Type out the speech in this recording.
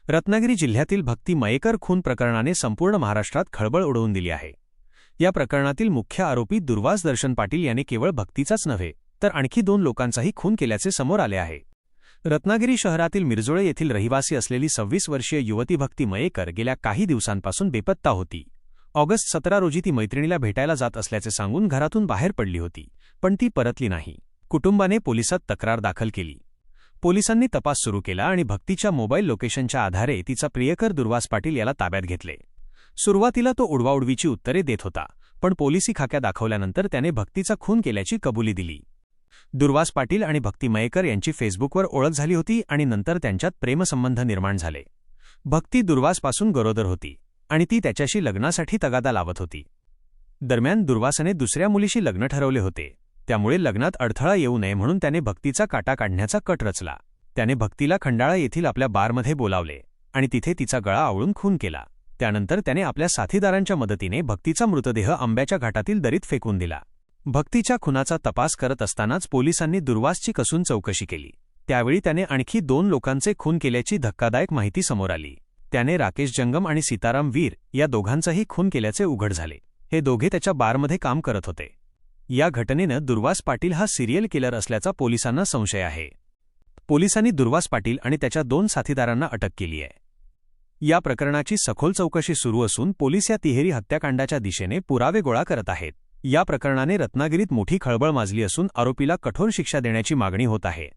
रत्नागिरी जिल्ह्यातील भक्ती मयेकर खून प्रकरणाने संपूर्ण महाराष्ट्रात खळबळ उडवून दिली आहे। या प्रकरणातील मुख्य आरोपी दुर्वास दर्शन पाटील याने केवळ भक्तीचाच नव्हे तर आणखी 2 लोकांचाही खून केल्याचे समोर आले आहे। रत्नागिरी शहरातील मिरजोळे येथील रहिवासी असलेली 26 वर्षीय युवती भक्ती मयेकर गेल्या काही दिवसांपासून बेपत्ता होती। ऑगस्ट 17 रोजी ती मैत्रिणीला भेटायला जात असल्याचे सांगून घरातून बाहेर पडली होती, पण ती परतली नाही। कुटुंबाने पोलिसात तक्रार दाखल केली। पोलिसांनी तपास सुरू केला आणि भक्तीच्या मोबाईल लोकेशनच्या आधारे तिचा प्रियकर दुर्वास पाटील याला ताब्यात घेतले। सुरुवातीला तो उडवाउडवीची उत्तरे देत होता, पण पोलिसी खाक्या दाखवल्यानंतर त्याने भक्तीचा खून केल्याची कबुली दिली। दुर्वास पाटील आणि भक्ती मयेकर यांची फेसबुकवर ओळख झाली होती आणि नंतर त्यांच्यात प्रेमसंबंध निर्माण झाले। भक्ती दुर्वासपासून गरोदर होती आणि ती त्याच्याशी लग्नासाठी तगादा लावत होती। दरम्यान दुर्वासने दुसऱ्या मुलीशी लग्न ठरवले होते, त्यामुळे लग्नात अडथळा येऊ नये म्हणून त्याने भक्तीचा काटा काढण्याचा कट रचला। त्याने भक्तीला खंडाळा येथील आपल्या बारमध्ये बोलावले आणि तिथे तिचा गळा आवळून खून केला। त्यानंतर त्याने आपल्या साथीदारांच्या मदतीने भक्तीचा मृतदेह आंब्याच्या घाटातील दरीत फेकून दिला। भक्तीच्या खुनाचा तपास करत असतानाच पोलिसांनी दुर्वासची कसून चौकशी केली। त्यावेळी त्याने आणखी 2 लोकांचे खून केल्याची धक्कादायक माहिती समोर आली। त्याने राकेश जंगम आणि सीताराम वीर या दोघांचाही खून केल्याचे उघड झाले। हे दोघे त्याच्या बारमध्ये काम करत होते। या घटनेनं दुर्वास पाटील हा सिरियल किलर असल्याचा पोलिसांना संशय आहे। पोलिसांनी दुर्वास पाटील आणि त्याच्या 2 साथीदारांना अटक केली आहे। या प्रकरणाची सखोल चौकशी सुरू असून पोलीस या तिहेरी हत्याकांडाच्या दिशेने पुरावे गोळा करत आहेत। या प्रकरणाने रत्नागिरीत मोठी खळबळ माजली असून आरोपीला कठोर शिक्षा देण्याची मागणी होत आहे।